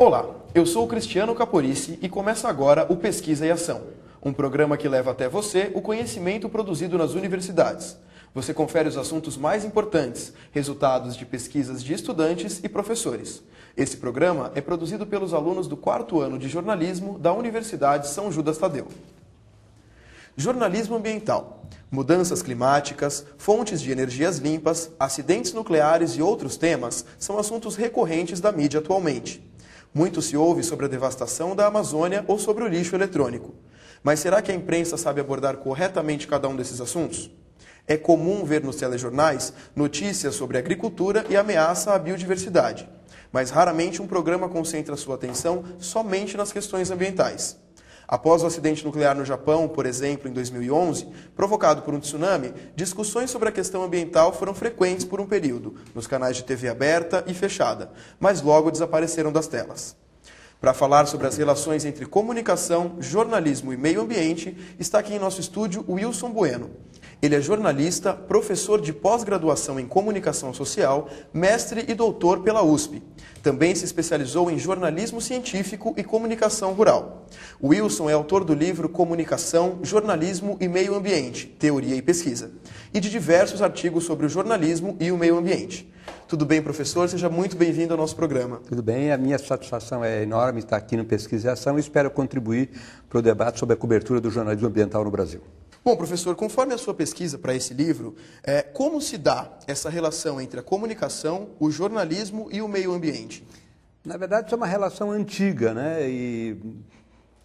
Olá, eu sou o Cristiano Caporici e começa agora o Pesquisa e Ação, um programa que leva até você o conhecimento produzido nas universidades. Você confere os assuntos mais importantes, resultados de pesquisas de estudantes e professores. Esse programa é produzido pelos alunos do 4º ano de jornalismo da Universidade São Judas Tadeu. Jornalismo ambiental. Mudanças climáticas, fontes de energias limpas, acidentes nucleares e outros temas são assuntos recorrentes da mídia atualmente. Muito se ouve sobre a devastação da Amazônia ou sobre o lixo eletrônico. Mas será que a imprensa sabe abordar corretamente cada um desses assuntos? É comum ver nos telejornais notícias sobre agricultura e ameaça à biodiversidade, mas raramente um programa concentra sua atenção somente nas questões ambientais. Após o acidente nuclear no Japão, por exemplo, em 2011, provocado por um tsunami, discussões sobre a questão ambiental foram frequentes por um período, nos canais de TV aberta e fechada, mas logo desapareceram das telas. Para falar sobre as relações entre comunicação, jornalismo e meio ambiente, está aqui em nosso estúdio o Wilson Bueno. Ele é jornalista, professor de pós-graduação em comunicação social, mestre e doutor pela USP. Também se especializou em jornalismo científico e comunicação rural. O Wilson é autor do livro Comunicação, Jornalismo e Meio Ambiente, Teoria e Pesquisa, e de diversos artigos sobre o jornalismo e o meio ambiente. Tudo bem, professor? Seja muito bem-vindo ao nosso programa. Tudo bem, a minha satisfação é enorme estar aqui no Pesquisa e Ação e espero contribuir para o debate sobre a cobertura do jornalismo ambiental no Brasil. Bom, professor, conforme a sua pesquisa para esse livro, como se dá essa relação entre a comunicação, o jornalismo e o meio ambiente? Na verdade, isso é uma relação antiga, né? E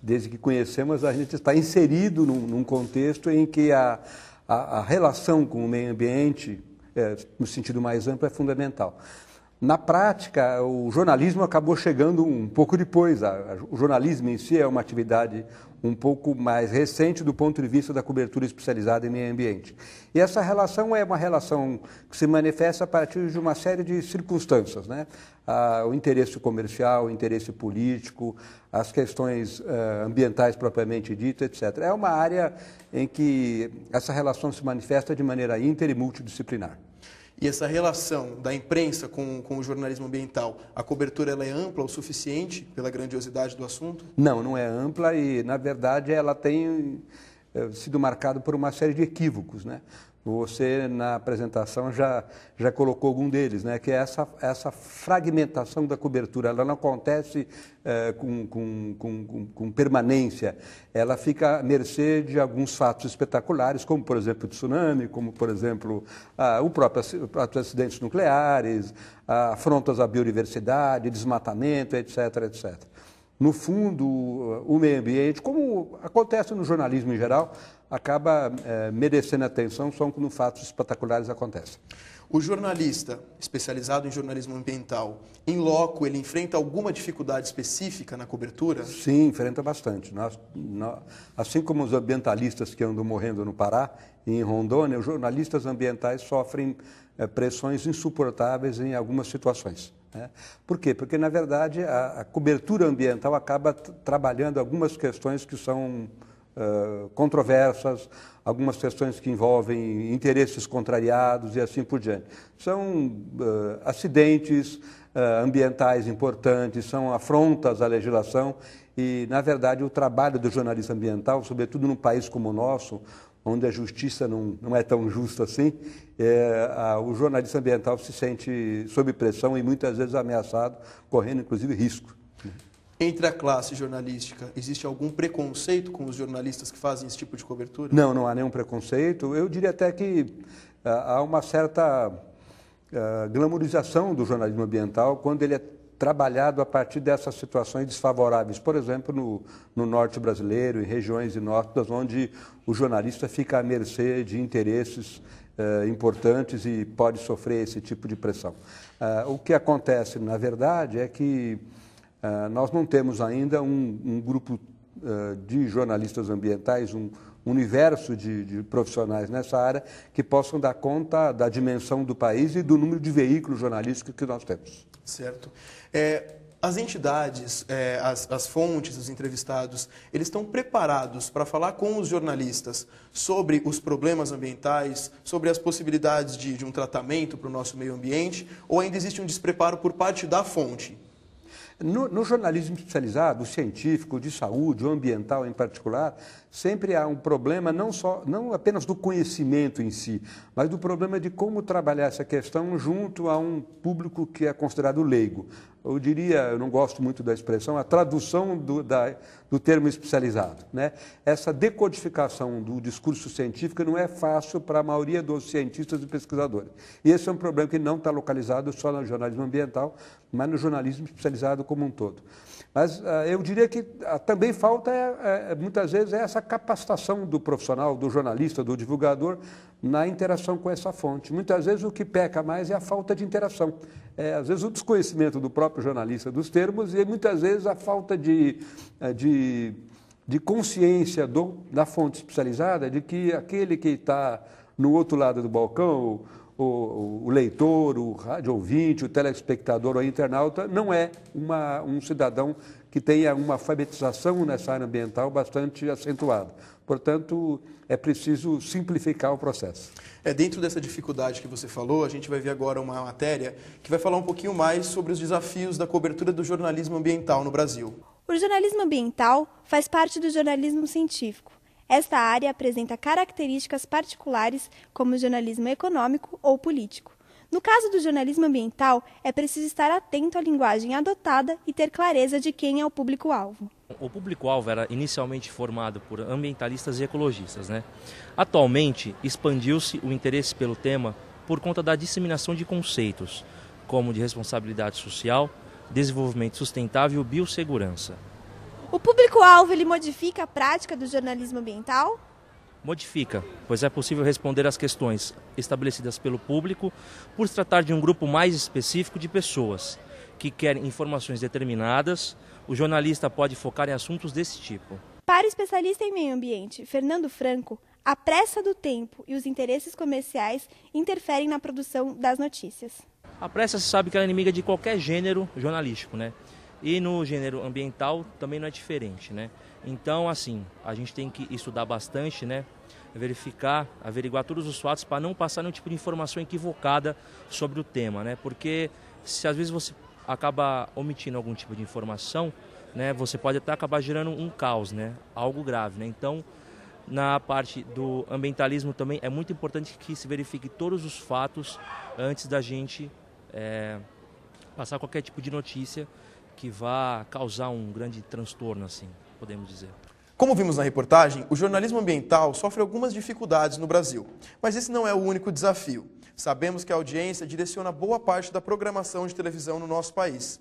desde que conhecemos, a gente está inserido num contexto em que a relação com o meio ambiente, no sentido mais amplo, é fundamental. Na prática, o jornalismo acabou chegando um pouco depois. O jornalismo em si é uma atividade um pouco mais recente do ponto de vista da cobertura especializada em meio ambiente. E essa relação é uma relação que se manifesta a partir de uma série de circunstâncias, né? O interesse comercial, o interesse político, as questões ambientais propriamente ditas, etc. É uma área em que essa relação se manifesta de maneira inter e multidisciplinar. E essa relação da imprensa com o jornalismo ambiental, a cobertura ela é ampla o suficiente pela grandiosidade do assunto? Não, não é ampla e, na verdade, ela tem sido marcada por uma série de equívocos, né? Você, na apresentação, já colocou algum deles, né? Que é essa fragmentação da cobertura. Ela não acontece com permanência. Ela fica à mercê de alguns fatos espetaculares, como, por exemplo, o tsunami, como, por exemplo, os próprios acidentes nucleares, afrontas à biodiversidade, desmatamento, etc., etc. No fundo, o meio ambiente, como acontece no jornalismo em geral, acaba merecendo atenção só quando fatos espetaculares acontecem. O jornalista especializado em jornalismo ambiental, em loco, ele enfrenta alguma dificuldade específica na cobertura? Sim, enfrenta bastante. Assim como os ambientalistas que andam morrendo no Pará e em Rondônia, os jornalistas ambientais sofrem pressões insuportáveis em algumas situações. Por quê? Porque, na verdade, a cobertura ambiental acaba trabalhando algumas questões que são controversas, algumas questões que envolvem interesses contrariados e assim por diante. São acidentes ambientais importantes, são afrontas à legislação e, na verdade, o trabalho do jornalista ambiental, sobretudo num país como o nosso, onde a justiça não é tão justa assim, o jornalista ambiental se sente sob pressão e muitas vezes ameaçado, correndo inclusive risco. Entre a classe jornalística, existe algum preconceito com os jornalistas que fazem esse tipo de cobertura? Não, não há nenhum preconceito. Eu diria até que há uma certa glamorização do jornalismo ambiental quando ele é trabalhado a partir dessas situações desfavoráveis. Por exemplo, no norte brasileiro, em regiões inóspitas, onde o jornalista fica à mercê de interesses importantes e pode sofrer esse tipo de pressão. O que acontece, na verdade, é que nós não temos ainda um grupo de jornalistas ambientais, um universo de profissionais nessa área que possam dar conta da dimensão do país e do número de veículos jornalísticos que nós temos. Certo. As entidades, as fontes, os entrevistados, eles estão preparados para falar com os jornalistas sobre os problemas ambientais, sobre as possibilidades de um tratamento para o nosso meio ambiente, ou ainda existe um despreparo por parte da fonte? No jornalismo especializado, o científico, de saúde, o ambiental em particular, sempre há um problema não apenas do conhecimento em si, mas do problema de como trabalhar essa questão junto a um público que é considerado leigo. Eu diria, eu não gosto muito da expressão, a tradução do termo especializado, né? Essa decodificação do discurso científico não é fácil para a maioria dos cientistas e pesquisadores. E esse é um problema que não está localizado só no jornalismo ambiental, mas no jornalismo especializado como um todo. Mas eu diria que também falta, muitas vezes, essa capacitação do profissional, do jornalista, do divulgador, na interação com essa fonte. Muitas vezes o que peca mais é a falta de interação. Às vezes o desconhecimento do próprio jornalista dos termos e muitas vezes a falta de consciência da fonte especializada de que aquele que está no outro lado do balcão, o leitor, o rádio ouvinte, o telespectador ou o internauta, não é um cidadão que tenha uma alfabetização nessa área ambiental bastante acentuada. Portanto, é preciso simplificar o processo. Dentro dessa dificuldade que você falou, a gente vai ver agora uma matéria que vai falar um pouquinho mais sobre os desafios da cobertura do jornalismo ambiental no Brasil. O jornalismo ambiental faz parte do jornalismo científico. Esta área apresenta características particulares como o jornalismo econômico ou político. No caso do jornalismo ambiental, é preciso estar atento à linguagem adotada e ter clareza de quem é o público-alvo. O público-alvo era inicialmente formado por ambientalistas e ecologistas, né? Atualmente, expandiu-se o interesse pelo tema por conta da disseminação de conceitos, como de responsabilidade social, desenvolvimento sustentável e biossegurança. O público-alvo ele modifica a prática do jornalismo ambiental? Modifica, pois é possível responder às questões estabelecidas pelo público por se tratar de um grupo mais específico de pessoas que querem informações determinadas. O jornalista pode focar em assuntos desse tipo. Para o especialista em meio ambiente, Fernando Franco, a pressa do tempo e os interesses comerciais interferem na produção das notícias. A pressa se sabe que ela é inimiga de qualquer gênero jornalístico, né? E no gênero ambiental também não é diferente, né? Então, assim, a gente tem que estudar bastante, né? Verificar, averiguar todos os fatos para não passar nenhum tipo de informação equivocada sobre o tema, né? Porque se às vezes você acaba omitindo algum tipo de informação, né? Você pode até acabar gerando um caos, né? Algo grave, né? Então, na parte do ambientalismo também é muito importante que se verifique todos os fatos antes da gente passar qualquer tipo de notícia que vá causar um grande transtorno, assim, podemos dizer. Como vimos na reportagem, o jornalismo ambiental sofre algumas dificuldades no Brasil. Mas esse não é o único desafio. Sabemos que a audiência direciona boa parte da programação de televisão no nosso país.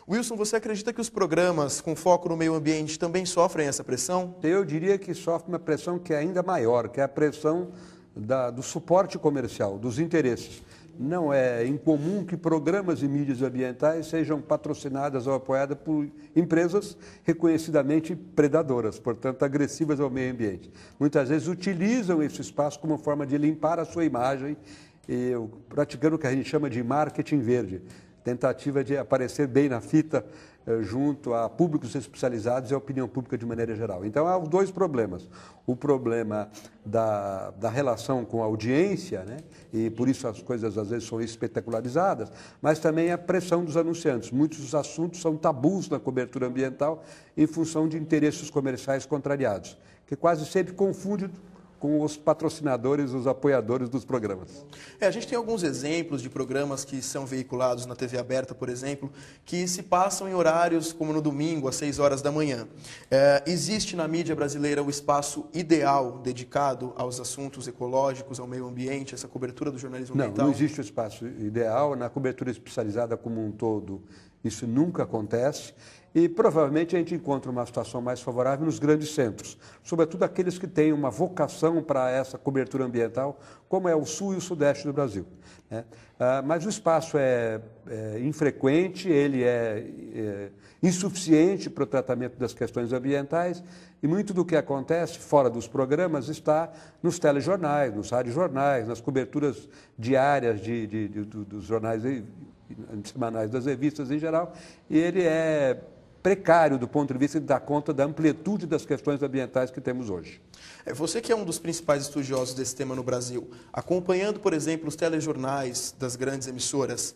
Wilson, você acredita que os programas com foco no meio ambiente também sofrem essa pressão? Eu diria que sofre uma pressão que é ainda maior, que é a pressão do suporte comercial, dos interesses. Não é incomum que programas e mídias ambientais sejam patrocinadas ou apoiadas por empresas reconhecidamente predadoras, portanto agressivas ao meio ambiente. Muitas vezes utilizam esse espaço como forma de limpar a sua imagem, praticando o que a gente chama de marketing verde, tentativa de aparecer bem na fita junto a públicos especializados e à opinião pública de maneira geral. Então, há dois problemas. O problema da relação com a audiência, né? E por isso as coisas às vezes são espetacularizadas, mas também a pressão dos anunciantes. Muitos dos assuntos são tabus na cobertura ambiental em função de interesses comerciais contrariados, que quase sempre confundem com os patrocinadores, os apoiadores dos programas. A gente tem alguns exemplos de programas que são veiculados na TV aberta, por exemplo, que se passam em horários como no domingo, às 6 horas da manhã. Existe na mídia brasileira o espaço ideal dedicado aos assuntos ecológicos, ao meio ambiente, essa cobertura do jornalismo ambiental? Não existe o espaço ideal. Na cobertura especializada como um todo, isso nunca acontece. E provavelmente a gente encontra uma situação mais favorável nos grandes centros, sobretudo aqueles que têm uma vocação para essa cobertura ambiental, como é o sul e o sudeste do Brasil, né? Mas o espaço é infrequente, ele é insuficiente para o tratamento das questões ambientais e muito do que acontece fora dos programas está nos telejornais, nos radiojornais, nas coberturas diárias dos jornais semanais das revistas em geral, e ele é precário do ponto de vista de dar conta da amplitude das questões ambientais que temos hoje. Você que é um dos principais estudiosos desse tema no Brasil, acompanhando, por exemplo, os telejornais das grandes emissoras,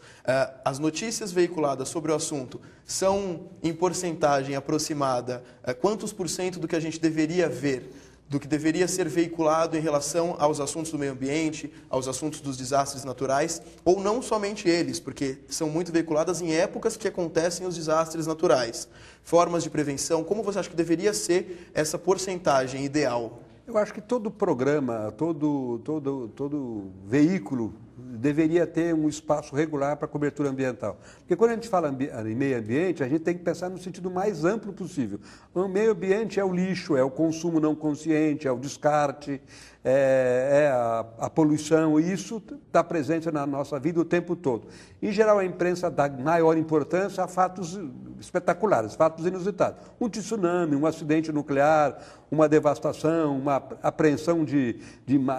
as notícias veiculadas sobre o assunto são, em porcentagem aproximada, quantos por cento do que a gente deveria ver, do que deveria ser veiculado em relação aos assuntos do meio ambiente, aos assuntos dos desastres naturais, ou não somente eles, porque são muito veiculadas em épocas que acontecem os desastres naturais. Formas de prevenção, como você acha que deveria ser essa porcentagem ideal? Eu acho que todo programa, todo veículo deveria ter um espaço regular para cobertura ambiental. Porque quando a gente fala em meio ambiente, a gente tem que pensar no sentido mais amplo possível. O meio ambiente é o lixo, é o consumo não consciente, é o descarte, é a poluição, e isso está presente na nossa vida o tempo todo. Em geral, a imprensa dá maior importância a fatos espetaculares, fatos inusitados. Um tsunami, um acidente nuclear, uma devastação, uma apreensão de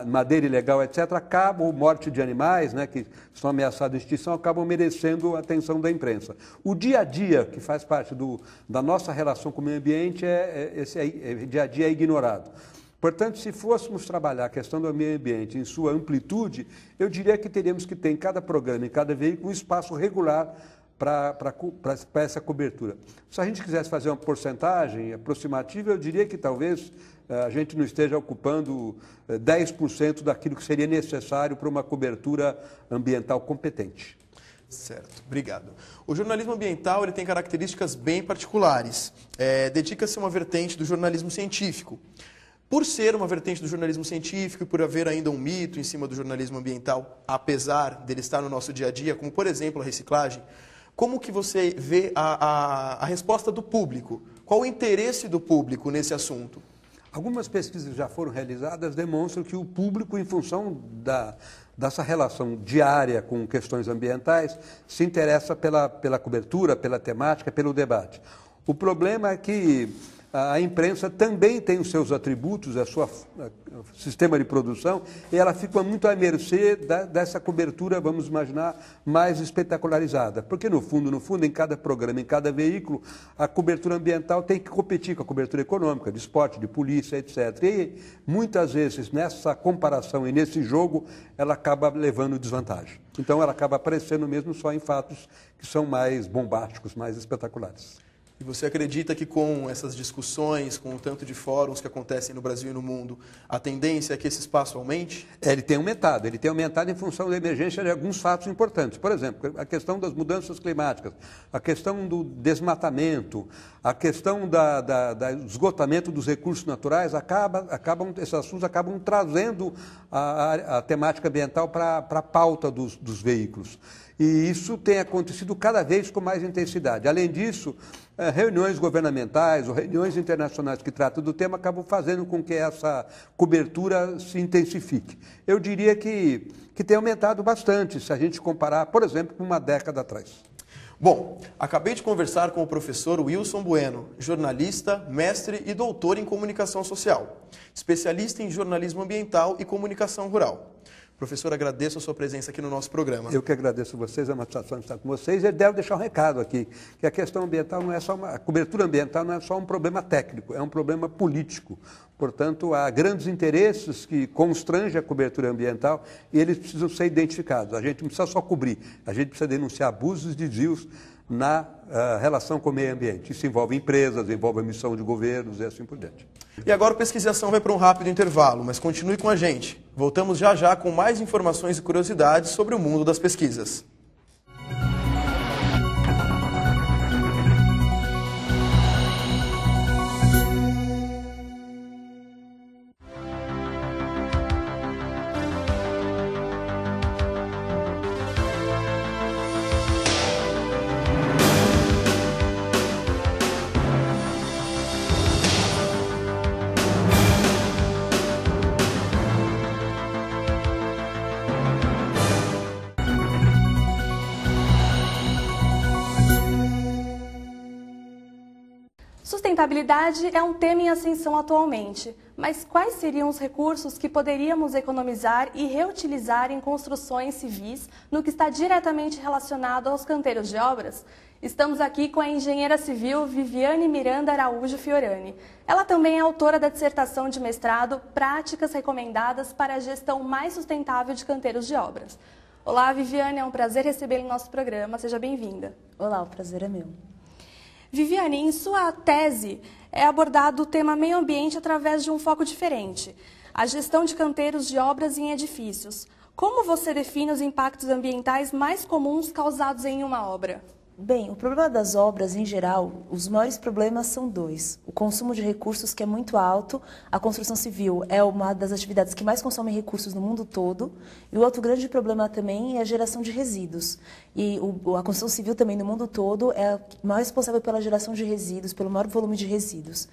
madeira ilegal, etc., ou morte de animais, né, que estão ameaçados de extinção, acabam merecendo a atenção da imprensa. O dia a dia, que faz parte da nossa relação com o meio ambiente, esse dia a dia é ignorado. Portanto, se fôssemos trabalhar a questão do meio ambiente em sua amplitude, eu diria que teríamos que ter em cada programa, em cada veículo, um espaço regular para essa cobertura. Se a gente quisesse fazer uma porcentagem aproximativa, eu diria que talvez a gente não esteja ocupando 10% daquilo que seria necessário para uma cobertura ambiental competente. Certo, obrigado. O jornalismo ambiental ele tem características bem particulares. Dedica-se a uma vertente do jornalismo científico. Por ser uma vertente do jornalismo científico e por haver ainda um mito em cima do jornalismo ambiental, apesar dele estar no nosso dia a dia, como por exemplo a reciclagem, como que você vê a resposta do público? Qual o interesse do público nesse assunto? Algumas pesquisas já foram realizadas demonstram que o público, em função dessa relação diária com questões ambientais, se interessa pela cobertura, pela temática, pelo debate. O problema é que a imprensa também tem os seus atributos, o seu sistema de produção, e ela fica muito à mercê dessa cobertura, vamos imaginar, mais espetacularizada. Porque, no fundo, em cada programa, em cada veículo, a cobertura ambiental tem que competir com a cobertura econômica, de esporte, de polícia, etc. E, muitas vezes, nessa comparação e nesse jogo, ela acaba levando desvantagem. Então, ela acaba aparecendo mesmo só em fatos que são mais bombásticos, mais espetaculares. E você acredita que com essas discussões, com o tanto de fóruns que acontecem no Brasil e no mundo, a tendência é que esse espaço aumente? Ele tem aumentado em função da emergência de alguns fatos importantes. Por exemplo, a questão das mudanças climáticas, a questão do desmatamento, a questão do esgotamento dos recursos naturais, esses assuntos acabam trazendo a temática ambiental para a pauta dos veículos. E isso tem acontecido cada vez com mais intensidade. Além disso, reuniões governamentais ou reuniões internacionais que tratam do tema acabam fazendo com que essa cobertura se intensifique. Eu diria que tem aumentado bastante, se a gente comparar, por exemplo, com uma década atrás. Bom, acabei de conversar com o professor Wilson Bueno, jornalista, mestre e doutor em comunicação social, especialista em jornalismo ambiental e comunicação rural. Professor, agradeço a sua presença aqui no nosso programa. Eu que agradeço a vocês, é uma satisfação estar com vocês. E devo deixar um recado aqui, que a questão ambiental não é só a cobertura ambiental não é só um problema técnico, é um problema político. Portanto, há grandes interesses que constrangem a cobertura ambiental e eles precisam ser identificados. A gente não precisa só cobrir, a gente precisa denunciar abusos e desvios na relação com o meio ambiente. Isso envolve empresas, envolve a missão de governos e assim por diante. E agora o Pesquisação vai para um rápido intervalo, mas continue com a gente. Voltamos já já com mais informações e curiosidades sobre o mundo das pesquisas. Sustentabilidade é um tema em ascensão atualmente, mas quais seriam os recursos que poderíamos economizar e reutilizar em construções civis no que está diretamente relacionado aos canteiros de obras? Estamos aqui com a engenheira civil Viviane Miranda Araújo Fiorani. Ela também é autora da dissertação de mestrado Práticas Recomendadas para a Gestão Mais Sustentável de Canteiros de Obras. Olá, Viviane, é um prazer recebê-la em nosso programa. Seja bem-vinda. Olá, o prazer é meu. Viviane, em sua tese é abordado o tema meio ambiente através de um foco diferente, a gestão de canteiros de obras em edifícios. Como você define os impactos ambientais mais comuns causados em uma obra? Bem, o problema das obras, em geral, os maiores problemas são dois. O consumo de recursos, que é muito alto. A construção civil é uma das atividades que mais consomem recursos no mundo todo. E o outro grande problema também é a geração de resíduos. E a construção civil também no mundo todo é a maior responsável pela geração de resíduos, pelo maior volume de resíduos.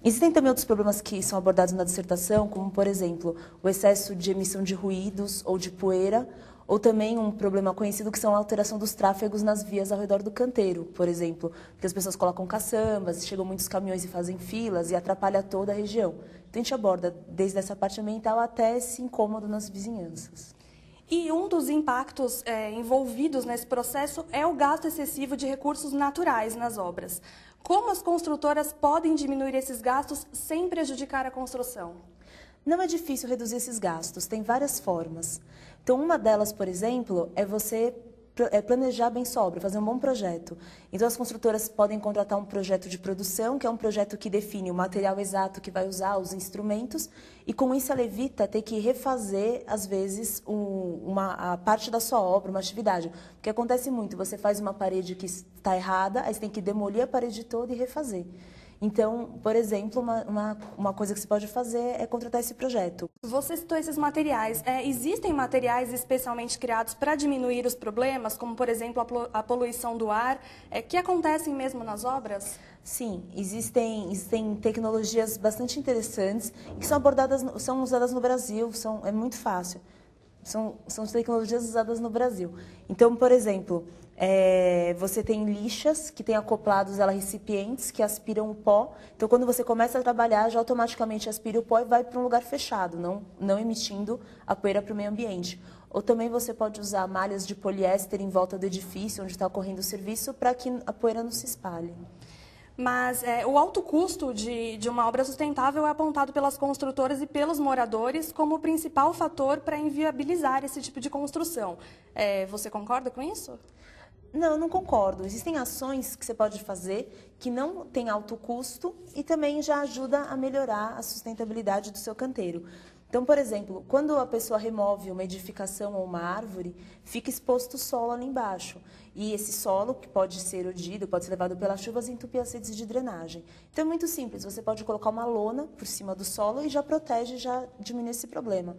Existem também outros problemas que são abordados na dissertação, como, por exemplo, o excesso de emissão de ruídos ou de poeira, ou também um problema conhecido que são a alteração dos tráfegos nas vias ao redor do canteiro, por exemplo, porque as pessoas colocam caçambas, chegam muitos caminhões e fazem filas e atrapalha toda a região. Então a gente aborda desde essa parte ambiental até esse incômodo nas vizinhanças. E um dos impactos envolvidos nesse processo é o gasto excessivo de recursos naturais nas obras. Como as construtoras podem diminuir esses gastos sem prejudicar a construção? Não é difícil reduzir esses gastos, tem várias formas. Então, uma delas, por exemplo, é você planejar bem sua obra, fazer um bom projeto. Então, as construtoras podem contratar um projeto de produção, que é um projeto que define o material exato que vai usar, os instrumentos, e com isso ela evita ter que refazer, às vezes, a parte da sua obra, uma atividade. Porque acontece muito, você faz uma parede que está errada, aí você tem que demolir a parede toda e refazer. Então, por exemplo, uma coisa que você pode fazer é contratar esse projeto. Você citou esses materiais. Existem materiais especialmente criados para diminuir os problemas, como, por exemplo, a poluição do ar, que acontecem mesmo nas obras? Sim, existem tecnologias bastante interessantes que são usadas no Brasil, é muito fácil. São tecnologias usadas no Brasil. Então, por exemplo, você tem lixas que têm acoplados recipientes que aspiram o pó. Então, quando você começa a trabalhar, já automaticamente aspira o pó e vai para um lugar fechado, não emitindo a poeira para o meio ambiente. Ou também você pode usar malhas de poliéster em volta do edifício onde está ocorrendo o serviço para que a poeira não se espalhe. Mas o alto custo de uma obra sustentável é apontado pelas construtoras e pelos moradores como o principal fator para inviabilizar esse tipo de construção. Você concorda com isso? Não, eu não concordo. Existem ações que você pode fazer que não têm alto custo e também já ajuda a melhorar a sustentabilidade do seu canteiro. Então, por exemplo, quando a pessoa remove uma edificação ou uma árvore, fica exposto o solo ali embaixo. E esse solo, que pode ser erodido, pode ser levado pelas chuvas e entupir as redes de drenagem. Então, é muito simples. Você pode colocar uma lona por cima do solo e já protege, já diminui esse problema.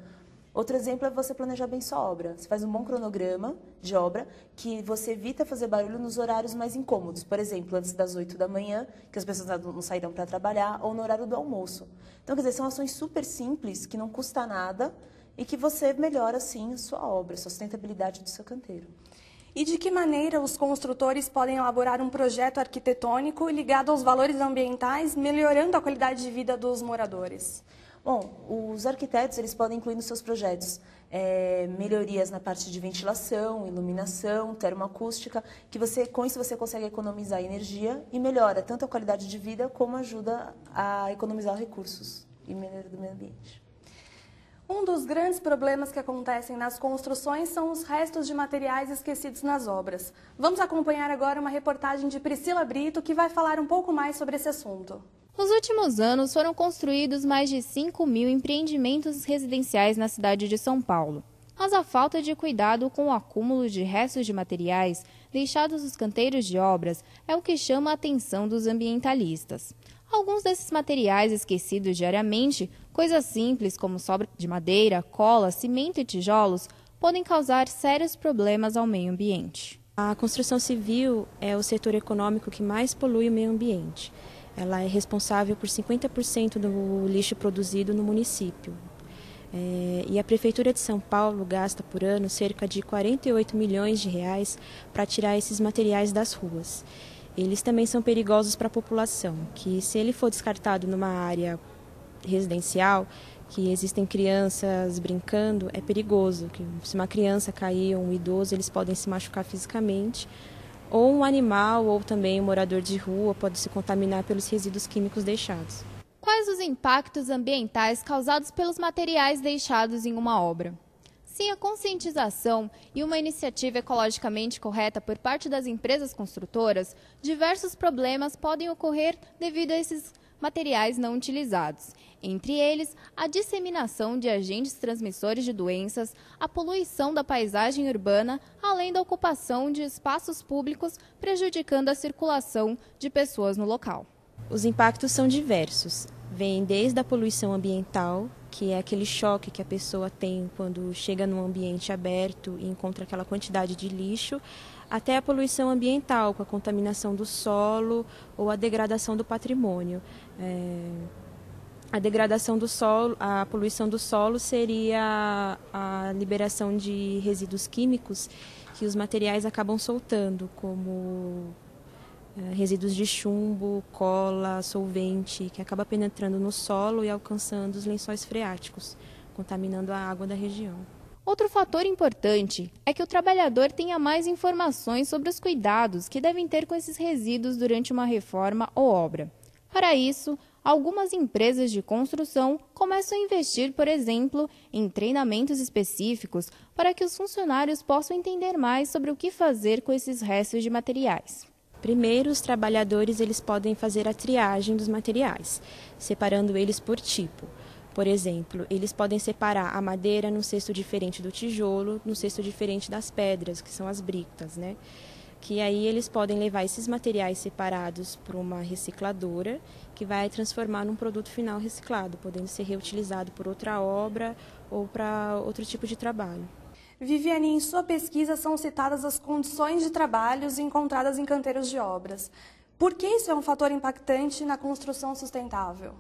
Outro exemplo é você planejar bem sua obra. Você faz um bom cronograma de obra que você evita fazer barulho nos horários mais incômodos. Por exemplo, antes das 8 da manhã, que as pessoas não sairão para trabalhar, ou no horário do almoço. Então, quer dizer, são ações super simples, que não custa nada e que você melhora, sim, a sua obra, a sustentabilidade do seu canteiro. E de que maneira os construtores podem elaborar um projeto arquitetônico ligado aos valores ambientais, melhorando a qualidade de vida dos moradores? Bom, os arquitetos eles podem incluir nos seus projetos melhorias na parte de ventilação, iluminação, termoacústica, que com isso você consegue economizar energia e melhora tanto a qualidade de vida como ajuda a economizar recursos e melhoria do meio ambiente. Um dos grandes problemas que acontecem nas construções são os restos de materiais esquecidos nas obras. Vamos acompanhar agora uma reportagem de Priscila Brito, que vai falar um pouco mais sobre esse assunto. Nos últimos anos, foram construídos mais de 5.000 empreendimentos residenciais na cidade de São Paulo. Mas a falta de cuidado com o acúmulo de restos de materiais deixados nos canteiros de obras é o que chama a atenção dos ambientalistas. Alguns desses materiais esquecidos diariamente, coisas simples como sobra de madeira, cola, cimento e tijolos, podem causar sérios problemas ao meio ambiente. A construção civil é o setor econômico que mais polui o meio ambiente. Ela é responsável por 50% do lixo produzido no município. E a Prefeitura de São Paulo gasta por ano cerca de 48 milhões de reais para tirar esses materiais das ruas. eles também são perigosos para a população, que se ele for descartado numa área residencial, que existem crianças brincando, é perigoso, que se uma criança cair ou um idoso, eles podem se machucar fisicamente, ou um animal ou também um morador de rua pode se contaminar pelos resíduos químicos deixados. Quais os impactos ambientais causados pelos materiais deixados em uma obra? Sem a conscientização e uma iniciativa ecologicamente correta por parte das empresas construtoras, diversos problemas podem ocorrer devido a esses materiais não utilizados. Entre eles, a disseminação de agentes transmissores de doenças, a poluição da paisagem urbana, além da ocupação de espaços públicos, prejudicando a circulação de pessoas no local. Os impactos são diversos. Vêm desde a poluição ambiental, que é aquele choque que a pessoa tem quando chega num ambiente aberto e encontra aquela quantidade de lixo, até a poluição ambiental, com a contaminação do solo ou a degradação do patrimônio. A degradação do solo, a poluição do solo seria a liberação de resíduos químicos que os materiais acabam soltando, como resíduos de chumbo, cola, solvente, que acaba penetrando no solo e alcançando os lençóis freáticos, contaminando a água da região. Outro fator importante é que o trabalhador tenha mais informações sobre os cuidados que devem ter com esses resíduos durante uma reforma ou obra. Para isso, algumas empresas de construção começam a investir, por exemplo, em treinamentos específicos para que os funcionários possam entender mais sobre o que fazer com esses restos de materiais. Primeiro, os trabalhadores eles podem fazer a triagem dos materiais, separando eles por tipo. Por exemplo, eles podem separar a madeira num cesto diferente do tijolo, num cesto diferente das pedras, que são as britas, né? Que aí eles podem levar esses materiais separados para uma recicladora, que vai transformar num produto final reciclado, podendo ser reutilizado por outra obra ou para outro tipo de trabalho. Viviane, em sua pesquisa são citadas as condições de trabalhos encontradas em canteiros de obras. Por que isso é um fator impactante na construção sustentável?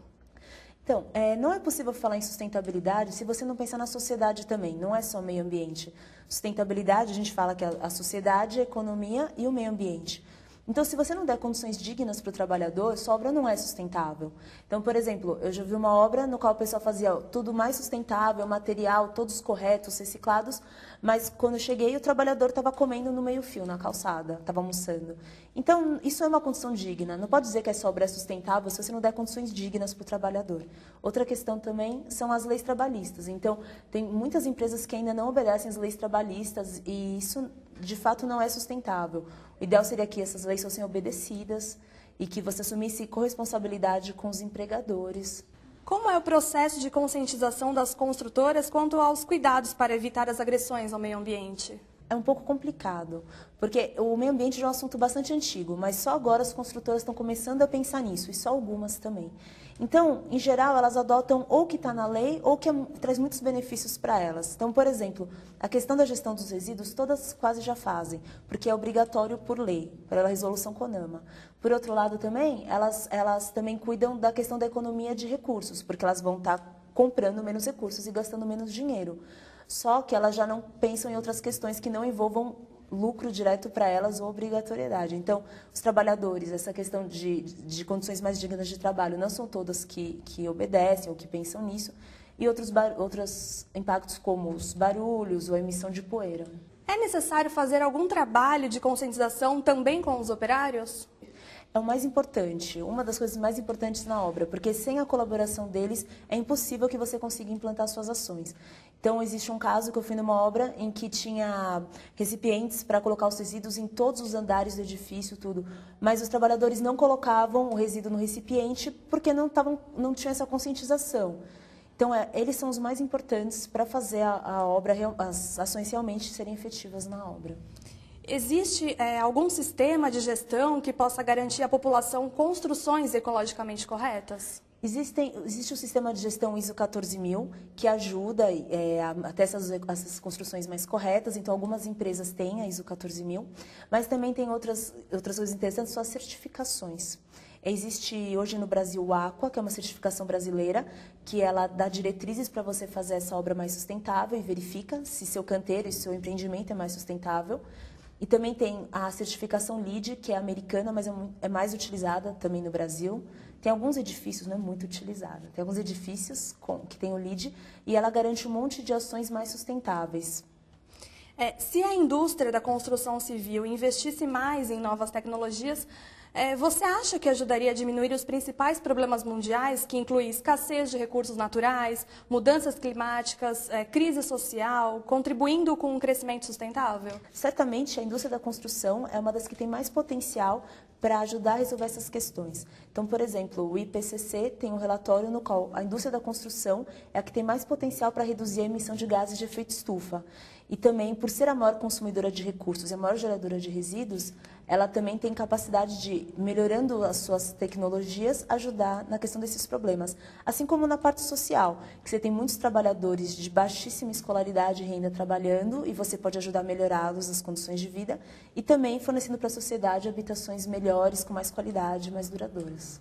Então, não é possível falar em sustentabilidade se você não pensar na sociedade também, não é só meio ambiente. Sustentabilidade, a gente fala que é a sociedade, a economia e o meio ambiente. Então, se você não der condições dignas para o trabalhador, sua obra não é sustentável. Então, por exemplo, eu já vi uma obra no qual o pessoal fazia tudo mais sustentável, material, todos corretos, reciclados, mas quando eu cheguei, o trabalhador estava comendo no meio-fio, na calçada, estava almoçando. Então, isso é uma condição digna. Não pode dizer que essa obra é sustentável se você não der condições dignas para o trabalhador. Outra questão também são as leis trabalhistas. Então, tem muitas empresas que ainda não obedecem às leis trabalhistas e isso, de fato, não é sustentável. O ideal seria que essas leis fossem obedecidas e que você assumisse corresponsabilidade com os empregadores. Como é o processo de conscientização das construtoras quanto aos cuidados para evitar as agressões ao meio ambiente? É um pouco complicado, porque o meio ambiente é um assunto bastante antigo, mas só agora as construtoras estão começando a pensar nisso, e só algumas também. Então, em geral, elas adotam ou o que está na lei ou que traz muitos benefícios para elas. Então, por exemplo, a questão da gestão dos resíduos, todas quase já fazem, porque é obrigatório por lei, pela resolução CONAMA. Por outro lado, também, elas também cuidam da questão da economia de recursos, porque elas vão estar comprando menos recursos e gastando menos dinheiro. Só que elas já não pensam em outras questões que não envolvam lucro direto para elas ou obrigatoriedade. Então, os trabalhadores, essa questão de condições mais dignas de trabalho, não são todas que obedecem ou que pensam nisso, e outros impactos como os barulhos ou a emissão de poeira. É necessário fazer algum trabalho de conscientização também com os operários? É o mais importante, uma das coisas mais importantes na obra, porque sem a colaboração deles é impossível que você consiga implantar suas ações. Então, existe um caso que eu fui numa obra em que tinha recipientes para colocar os resíduos em todos os andares do edifício, tudo, mas os trabalhadores não colocavam o resíduo no recipiente porque não tinham essa conscientização. Então, eles são os mais importantes para fazer a obra, as ações realmente serem efetivas na obra. Existe algum sistema de gestão que possa garantir à população construções ecologicamente corretas? Existe o sistema de gestão ISO 14000, que ajuda a ter essas construções mais corretas. Então, algumas empresas têm a ISO 14000, mas também tem outras coisas interessantes, são as certificações. Existe hoje no Brasil o Aqua, que é uma certificação brasileira, que ela dá diretrizes para você fazer essa obra mais sustentável e verifica se seu canteiro e seu empreendimento é mais sustentável. E também tem a certificação LEED, que é americana, mas é mais utilizada também no Brasil. Tem alguns edifícios, não é muito utilizada, tem alguns edifícios que tem o LEED e ela garante um monte de ações mais sustentáveis. Se a indústria da construção civil investisse mais em novas tecnologias, você acha que ajudaria a diminuir os principais problemas mundiais, que incluem escassez de recursos naturais, mudanças climáticas, crise social, contribuindo com um crescimento sustentável? Certamente, a indústria da construção é uma das que tem mais potencial para ajudar a resolver essas questões. Então, por exemplo, o IPCC tem um relatório no qual a indústria da construção é a que tem mais potencial para reduzir a emissão de gases de efeito estufa. E também, por ser a maior consumidora de recursos e a maior geradora de resíduos, ela também tem capacidade de, melhorando as suas tecnologias, ajudar na questão desses problemas. Assim como na parte social, que você tem muitos trabalhadores de baixíssima escolaridade e renda trabalhando, e você pode ajudar a melhorá-los nas condições de vida, e também fornecendo para a sociedade habitações melhores, com mais qualidade, mais duradouras.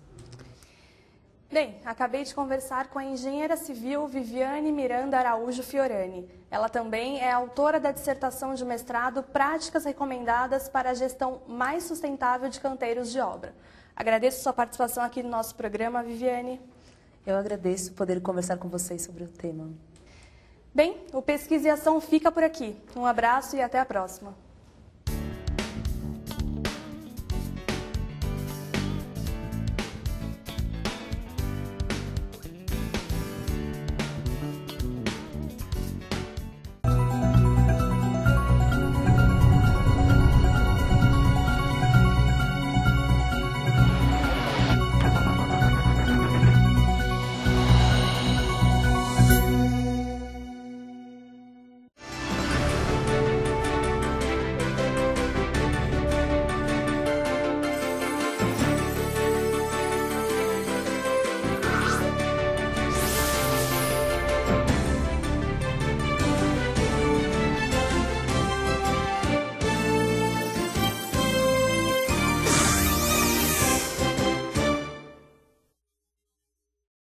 Bem, acabei de conversar com a engenheira civil Viviane Miranda Araújo Fiorani. Ela também é autora da dissertação de mestrado Práticas Recomendadas para a Gestão Mais Sustentável de Canteiros de Obra. Agradeço sua participação aqui no nosso programa, Viviane. Eu agradeço poder conversar com vocês sobre o tema. Bem, o Pesquisa e Ação fica por aqui. Um abraço e até a próxima.